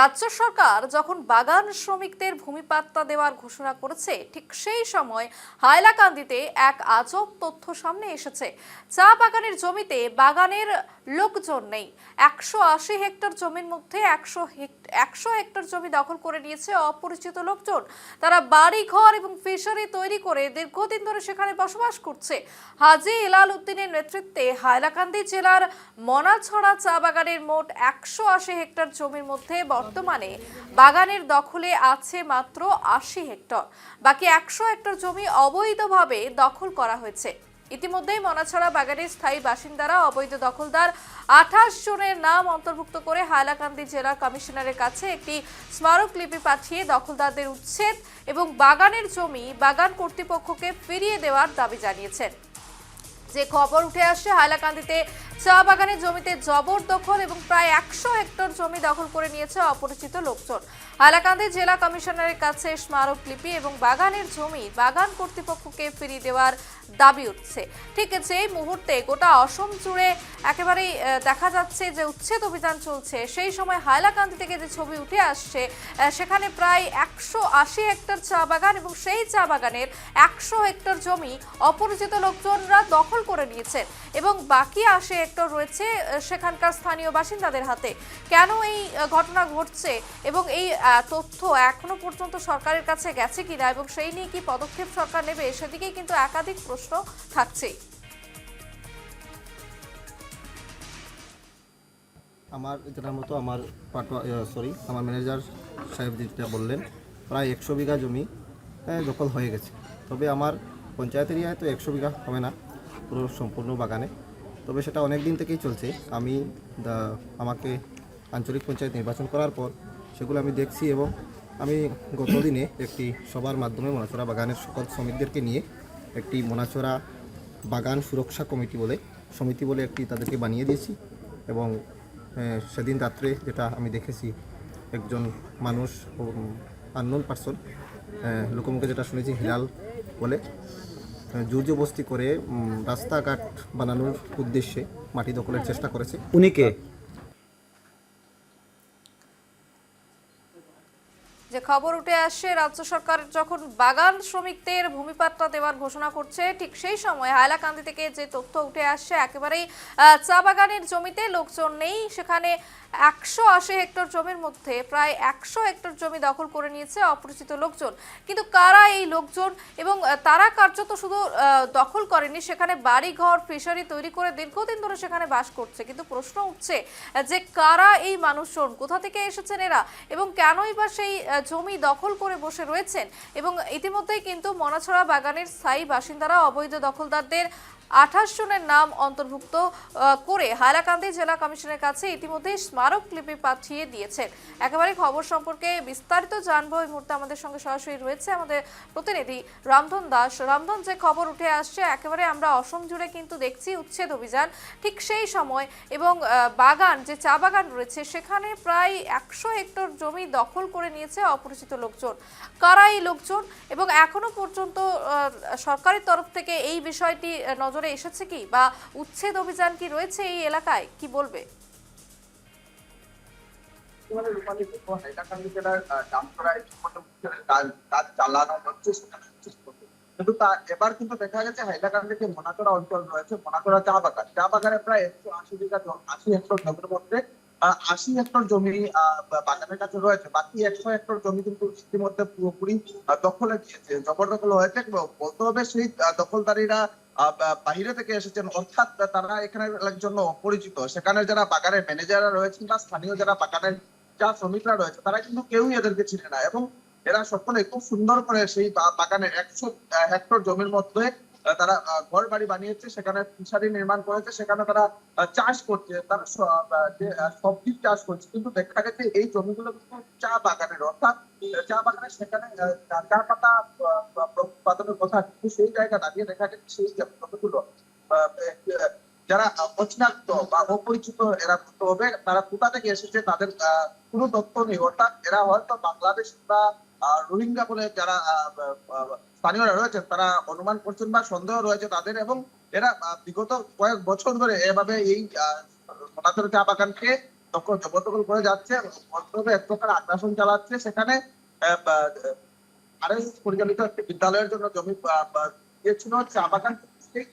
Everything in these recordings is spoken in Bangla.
রাজ্য সরকার যখন বাগান শ্রমিকদের ভূমি পাট্টা দেওয়ার ঘোষণা করেছে, ঠিক সেই সময় হাইলাকান্দিতে এক আজব তথ্য সামনে এসেছে। চা বাগানের জমিতে বাগানের লোকজন নেই। 180 হেক্টর জমির মধ্যে 100 হেক্টর জমি দখল করে নিয়েছে অপরিচিত লোকজন। তারা বাড়ি ঘর এবং ফিশারি তৈরি করে দীর্ঘদিন ধরে সেখানে বসবাস করছে। হাজী ইলাল উদ্দিনের নেতৃত্বে হাইলাকান্দি জেলার মনাছড়া চা বাগানের মোট 180 হেক্টর জমির মধ্যে বর্তমানে বাগানের দখলে আছে মাত্র 80 হেক্টর। বাকি 100 হেক্টর জমি অবৈধভাবে দখল করা হয়েছে। ইতিমধ্যেই মনাছড়া বাগানের স্থায়ী বাসিন্দারা অবৈধ দখলদার 28 জনের নাম অন্তর্ভুক্ত করে হাইলাকান্দি জেলা কমিশনারের কাছে একটি স্মারকলিপি পাঠিয়ে দখলদারদের উচ্ছেদ এবং বাগানের জমি বাগান কর্তৃপক্ষকে ফিরিয়ে দেওয়ার দাবি জানিয়েছেন। যে খবর উঠে আসছে, হাইলাকান্দিতে চা বাগানের জমিতে জবরদখল এবং প্রায় 100 হেক্টর জমি দখল করে নিয়েছে অপরিচিত লোকজন। হাইলাকান্দি জেলা কমিশনারের কাছে স্মারকলিপি এবং বাগানের জমি বাগান কর্তৃপক্ষকে ফিরিয়ে দেওয়ার দাবি উঠছে। ঠিক সেই মুহূর্তে গোটা অসম জুড়ে একেবারেই দেখা যাচ্ছে যে উচ্ছেদ অভিযান চলছে। সেই সময় হাইলাকান্দি থেকে যে ছবি উঠে আসছে, সেখানে প্রায় 180 হেক্টর চা বাগান এবং সেই চা বাগানের 100 হেক্টর জমি অপরিচিত লোকজনরা দখল করে নিয়েছেন এবং বাকি 80 হেক্টর রয়েছে সেখানকার স্থানীয় বাসিন্দাদের হাতে। কেন এই ঘটনা ঘটছে এবং এই তথ্য এখনো পর্যন্ত সরকারের কাছে গেছে কিনা এবং সেই নিয়ে কি পদক্ষেপ সরকার নেবে, সেদিকেই কিন্তু একাধিক প্রশ্ন থাকছে। আমার জানার মতো আমার আমার ম্যানেজার সাহেব যেটা বললেন, প্রায় 100 বিঘা জমি দখল হয়ে গেছে। তবে আমার পঞ্চায়েত এরিয়ায় তো 100 বিঘা হবে না পুরো সম্পূর্ণ বাগানে, তবে সেটা অনেক দিন থেকেই চলছে। আমাকে আঞ্চলিক পঞ্চায়েত নির্বাচন করার পর সেগুলো আমি দেখছি এবং আমি গত দিনে একটি সভার মাধ্যমে মনাছড়া বাগানের সকল শ্রমিকদেরকে নিয়ে একটি মনাছড়া বাগান সুরক্ষা সমিতি বলে একটি তাদেরকে বানিয়ে দিয়েছি। এবং সেদিন রাত্রে যেটা আমি দেখেছি, একজন মানুষ আননোন পার্সন, লোকমুখে যেটা শুনেছি হিলাল বলে, জোর জবরদস্তি করে রাস্তাঘাট বানানোর উদ্দেশ্যে মাটি দখলের চেষ্টা করেছে। উনি কে? যে খবর উঠে আসছে, রাজ্য সরকার যখন বাগান শ্রমিকদের ভূমি পাট্টা দেওয়ার ঘোষণা করছে, ঠিক সেই সময় হাইলাকান্দি থেকে যে তথ্য উঠে আসছে, একেবারেই চা বাগানের জমিতে লোকজন নেই। সেখানে 180 হেক্টর জমির মধ্যে প্রায় 100 হেক্টর জমি দখল করে নিয়েছে অপরিচিত লোকজন। কিন্তু কারা এই লোকজন এবং তারা কার্যত শুধু দখল করেনি, সেখানে বাড়ি ঘর ফিশারি তৈরি করে দীর্ঘদিন ধরে সেখানে বাস করছে। কিন্তু প্রশ্ন উঠছে যে কারা এই মানুষজন, কোথা থেকে এসেছেন এরা এবং কেনই বা সেই জমি দখল করে বসে রয়েছেন। এবং ইতিমধ্যেই কিন্তু মনাছড়া বাগানের স্থায়ী বাসিন্দারা অবৈধ দখলদারদের 28 জনের নাম অন্তর্ভুক্ত করে হাইলাকান্দি জেলা কমিশনের কাছে ইতিমধ্যে স্মারকলিপি পাঠিয়ে দিয়েছেন। একেবারে খবর সম্পর্কে বিস্তারিত জানবো। এই মুহূর্তে আমাদের সঙ্গে সরাসরি রয়েছে আমাদের প্রতিনিধি রামধন দাস। রামধন, যে খবর উঠে আসছে, একেবারে আমরা অসম জুড়ে কিন্তু দেখছি উচ্ছেদ অভিযান, ঠিক সেই সময় এবং বাগান যে চা বাগান রয়েছে সেখানে প্রায় 100 হেক্টর জমি দখল করে নিয়েছে অপরিচিত লোকজন। কারা এই লোকজন এবং এখনো পর্যন্ত সরকারের তরফ থেকে এই বিষয়টি নজরে এসেছে কি, বা উচ্ছেদ অভিযান কি রয়েছে এই এলাকায়, কি বলবে? কিন্তু এবার কিন্তু দেখা গেছে হাইলাকান্দি যে মনাচড়া অঞ্চল রয়েছে, মনাচড়া চা বাগানে প্রায় 180 বিঘা 80 হেক্টর জমির মধ্যে 80 হেক্টর জমি বাগানের কাছে রয়েছে। বাকি 100 হেক্টর জমি কিন্তু ইতিমধ্যে পুরোপুরি দখলে গিয়েছে, জবরদখল হয়েছে। বলতে হবে সেই দখলদারীরা বাহিরে থেকে এসেছেন, অর্থাৎ তারা এখানে জন্য অপরিচিত। সেখানে যারা বাগানের ম্যানেজাররা রয়েছেন বা স্থানীয় যারা বাগানের চা শ্রমিকরা রয়েছে, তারা কিন্তু কেউই এদেরকে চিনে না। এবং এরা সকলে খুব সুন্দর করে সেই বাগানের 100 হেক্টর জমির মধ্যে তারা ঘর বাড়ি বানিয়েছে, সেখানে ফিশারি নির্মাণ করেছে, সেখানে তারা চাষ করছে, তারা সবজি চাষ করছে। কিন্তু দেখা গেছে এই জমিগুলো কিন্তু চা বাগানের, অর্থাৎ চা বাগানের সেখানে চা পাতা উৎপাদনের কথা, কিন্তু সেই জায়গা দাঁড়িয়ে দেখা গেছে সেই জমিগুলো যারা অচিনাক্ত বা অপরিচিত এরা করতে হবে, তারা কোথা থেকে এসেছে তাদের কোনো তথ্য নেই। অর্থাৎ এরা হয়তো বাংলাদেশ বা রোহিঙ্গা বলে যারা স্থানীয়রা রয়েছেন তারা অনুমান করছেন বা সন্দেহ রয়েছে তাদের। এবং এরা বিগত কয়েক বছর ধরে এভাবে এই চা বাগানকে জবরদখল করে যাচ্ছে, অন্তত এক প্রকার আগ্রাসন চালাচ্ছে। সেখানে আরএস পরিচালিত একটি বিদ্যালয়ের জন্য জমি দিয়েছিল চা বাগান, সেই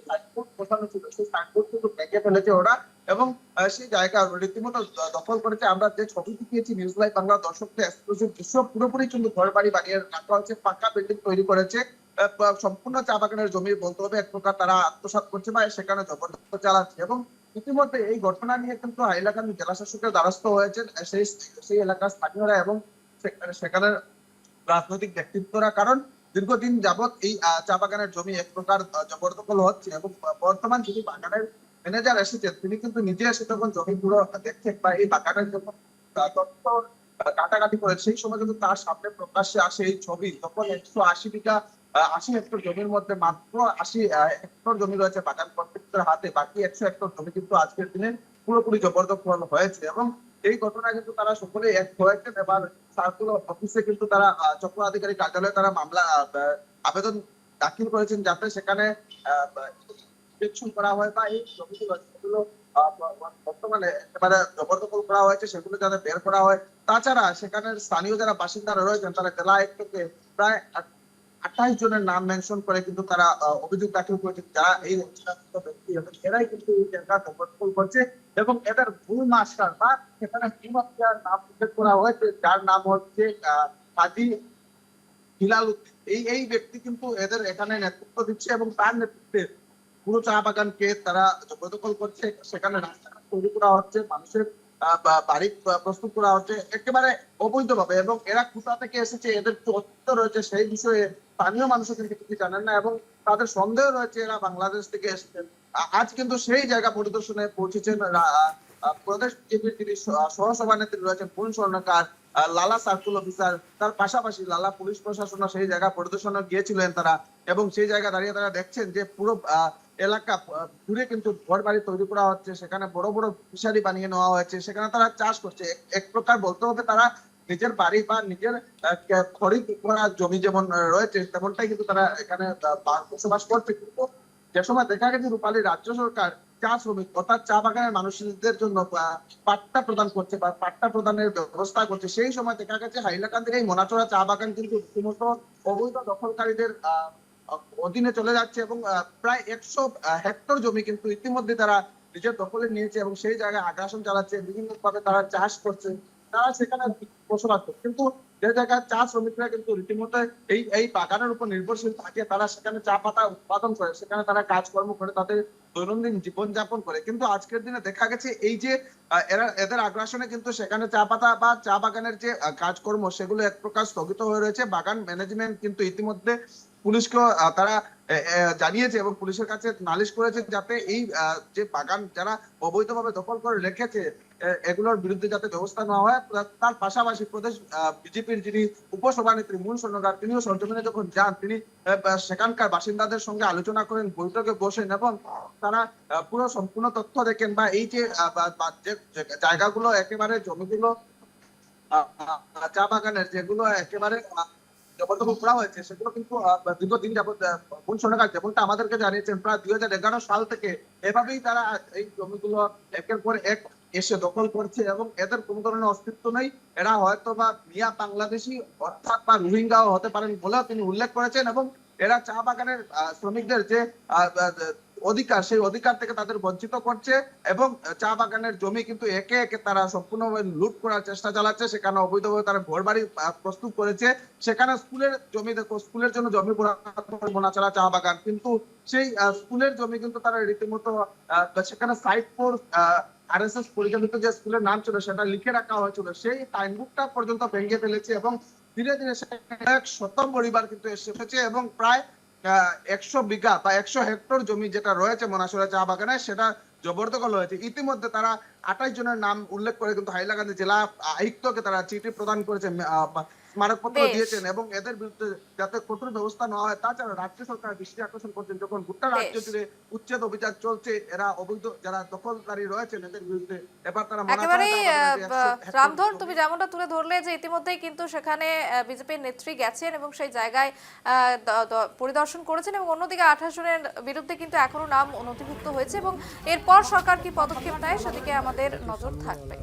সাইনবোর্ড বসানো ছিল, সেই সাইনবোর্ড কিন্তু ভেঙে ফেলেছে ওরা এবং সেই জায়গা রীতিমতো দখল করেছে। আমরা যে ছবি দেখিয়েছি নিউজ লাইভ বাংলা দর্শকদের এক্সক্লুসিভ দৃশ্য, পুরোপুরি কিন্তু ঘর বাড়ি বানিয়ে রাখা হচ্ছে, পাকা বিল্ডিং তৈরি করেছে। সম্পূর্ণ চা বাগানের জমি বলতে হবে এক প্রকার তারা আত্মসাৎ করছে বা সেখানে জবরদস্ত চালাচ্ছে। এবং ইতিমধ্যে এই ঘটনা নিয়ে কিন্তু হাইলাকান্দি জেলা শাসকের দ্বারস্থ হয়েছেন সেই এলাকার স্থানীয়রা এবং সেখানের রাজনৈতিক ব্যক্তিত্বরা। কারণ দীর্ঘদিন যাবৎ এই চা বাগানের জমি এক প্রকার জবরদখল হচ্ছে এবং বর্তমান যিনি বাগানের ম্যানেজার এসেছেন তিনি কিন্তু নিজে এসে যখন জমিগুলো দেখছেন বা এই বাগানের যখন তথ্য কাটাকাটি করে সেই সময় কিন্তু তার সামনে প্রকাশ্যে আসে এই ছবি, তখন 180 বিঘা 80 হেক্টর জমির মধ্যে মাত্র 80 হেক্টর জমি রয়েছে বাগান কর্তৃপক্ষের হাতে, বাকি 100 হেক্টর জমি কিন্তু আজকের দিনে পুরোপুরি জবরদখল হয়েছে। এবং এই ঘটনায় কিন্তু তারা সকলে এক হয়েছেন। এবার সার্কুলার অফিসে কিন্তু তারা চক্র আধিকারিক কার্যালয়ে তারা মামলা আবেদন দাখিল করেছেন যাতে সেখানে ইনস্পেকশন করা হয় বা এই জমিগুলো সেগুলো বর্তমানে একেবারে জবরদখল করা হয়েছে সেগুলো যাতে বের করা হয়। তাছাড়া সেখানের স্থানীয় যারা বাসিন্দারা রয়েছেন তারা জেলা আয়ুক্তকে প্রায় 28 জনের নাম মেনশন করে কিন্তু তারা অভিযোগ দাখিল করেছে, যারা এই ব্যক্তি এবং এরাই কিন্তু এই জায়গা দখল করছে এবং এদের ভুল মাস্টার বা সেখানে ভূমাফিয়ার নাম উল্লেখ করা হয়েছে, যার নাম হচ্ছে কাজী হিলাল উদ্দিন। এই ব্যক্তি কিন্তু এদের এখানে নেতৃত্ব দিচ্ছে এবং তার নেতৃত্বে পুরো চা বাগানকে তারা জবরদখল করছে। সেখানে রাস্তাঘাট তৈরি করা হচ্ছে, মানুষের বাড়ি প্রস্তুত করা হচ্ছে একেবারে অবৈধভাবে। এবং এরা কোথা থেকে এসেছে, এদের তথ্য রয়েছে সেই বিষয়ে স্থানীয় মানুষও কিন্তু কিছু জানেন না এবং তাদের সন্দেহ রয়েছে এরা বাংলাদেশ থেকে এসেছেন। আজ কিন্তু সেই জায়গা পরিদর্শনে পৌঁছেছেন প্রদেশ বিজেপির যিনি সহসভানেত্রী রয়েছেন পুন স্বর্ণকার, লালা সার্কুল অফিসার, তার পাশাপাশি লালা পুলিশ প্রশাসন সেই জায়গা পরিদর্শনে গিয়েছিলেন তারা। এবং সেই জায়গা দাঁড়িয়ে তারা দেখছেন যে পুরো এলাকা ঘুরে কিন্তু ঘর বাড়ি তৈরি করা হচ্ছে, সেখানে বড় বড় ফিশারি বানিয়ে নেওয়া হয়েছে, সেখানে তারা চাষ করছে। এক প্রকার বলতে হবে তারা নিজের বাড়ি বা নিজের খরিদ করা জমি যেমন রয়েছে তেমনটাই কিন্তু তারা এখানে বসবাস করছে। কিন্তু যে সময় দেখা গেছে রূপালী রাজ্য সরকার চা শ্রমিক অর্থাৎ চা বাগানের মানুষদের জন্য পাট্টা প্রদান করছে বা পাট্টা প্রদানের ব্যবস্থা করছে, সেই সময় দেখা গেছে হাইলাকান্দির এই মোনাচোরা চা বাগান কিন্তু রীতিমতো অবৈধ দখলকারীদের অধীনে চলে যাচ্ছে এবং প্রায় 100 হেক্টর জমি কিন্তু ইতিমধ্যে তারা নিজের দখলে নিয়েছে এবং সেই জায়গায় আগ্রাসন চালাচ্ছে, বিভিন্ন ভাবে তারা চাষ করছে, তারা সেখানে বসবাস করছে। কিন্তু যে জায়গায় চা শ্রমিকরা কিন্তু রীতিমতো এই বাগানের উপর নির্ভরশীল থাকে, তারা সেখানে চা পাতা উৎপাদন করে, সেখানে তারা কাজকর্ম করে তাদের দৈনন্দিন জীবনযাপন করে। কিন্তু আজকের দিনে দেখা গেছে এই যে এদের আগ্রাসনে কিন্তু সেখানে চা পাতা বা চা বাগানের যে কাজকর্ম সেগুলো এক প্রকার স্থগিত হয়ে রয়েছে। বাগান ম্যানেজমেন্ট কিন্তু ইতিমধ্যে পুলিশকে তারা জানিয়েছে এবং পুলিশের কাছে নালিশ করেছে যাতে এই যে বাগান যারা অবৈধভাবে দখল করে রেখেছে এগুলোর বিরুদ্ধে যাতে ব্যবস্থা নেওয়া হয়। তার পাশাপাশি প্রদেশ বিজেপির যিনি উপসভানেত্রী মুন স্বর্ণকার তিনিও সরজমিনে যখন যান তিনি সেখানকার বাসিন্দাদের সঙ্গে আলোচনা করেন, বৈঠকে বসেন এবং তারা পুরো সম্পূর্ণ তথ্য দেখেন বা এই যে জায়গাগুলো একেবারে জমিগুলো চা বাগানের যেগুলো একেবারে জবরদখল করা হয়েছে সেগুলো কিন্তু দীর্ঘদিন যাবত মুন স্বর্ণকার যেমনটা আমাদেরকে জানিয়েছেন প্রায় 2011 সাল থেকে এভাবেই তারা এই জমিগুলো একের পর এক এসে দখল করছে এবং এদের কোন ধরনের অস্তিত্ব নেই। এরা হয়তো বা মিয়া বাংলাদেশি অর্থাৎ বা রোহিঙ্গাও হতে পারেন বলেও তিনি উল্লেখ করেছেন এবং এরা চা বাগানের শ্রমিকদের যে অধিকার সেই অধিকার থেকে তাদের বঞ্চিত করছে এবং চা বাগানের জমি কিন্তু একে একে তারা সম্পূর্ণভাবে লুট করার চেষ্টা চালাচ্ছে। সেখানে অবৈধভাবে তারা ঘর বাড়ি প্রস্তুত করেছে, সেখানে স্কুলের জমি দেখো স্কুলের জন্য জমি মোনাচোরা চা বাগান, কিন্তু সেই স্কুলের জমি কিন্তু তারা রীতিমতো সেখানে সাইট ফোর আরএসএস পরিচালিত যে স্কুলের নাম ছিল সেটা লিখে রাখা হয়েছিল, সেই সাইনবোর্ডটা পর্যন্ত ভেঙে ফেলেছে এবং ধীরে ধীরে এক শতম পরিবার কিন্তু এসেছে এবং প্রায় 100 বিঘা বা 100 হেক্টর জমি যেটা রয়েছে মোনাচোরা চা বাগানে সেটা জবরদখল হয়েছে। ইতিমধ্যে তারা 28 জনের নাম উল্লেখ করে কিন্তু হাইলাকান্দি জেলা আয়ুক্তকে তারা চিঠি প্রদান করেছে স্মারকপত্র বেশ। দিয়েছেন এবং এদের বিরুদ্ধে যাতে কঠোর ব্যবস্থা নেওয়া হয়। তাছাড়া রাজ্য সরকার দৃষ্টি আকর্ষণ করছেন, যখন গোটা রাজ্য বেশ। জুড়ে উচ্ছেদ অভিযান চলছে, এরা অবৈধ যারা দখলদারি রয়েছেন এদের বিরুদ্ধে এবার তারা মনে একেবারেই রামধন, তুমি করেন। যেমনটা তুলে ধরলে যে ইতিমধ্যেই কিন্তু সেখানে বিজেপির নেত্রী গেছেন এবং সেই জায়গায় পরিদর্শন করেছেন, এবং অন্যদিকে 28 জনের বিরুদ্ধে কিন্তু এখনো নাম নথিভুক্ত হয়েছে, এবং এরপর সরকার কি পদক্ষেপ নেয় সেদিকে আমাদের নজর থাকবে।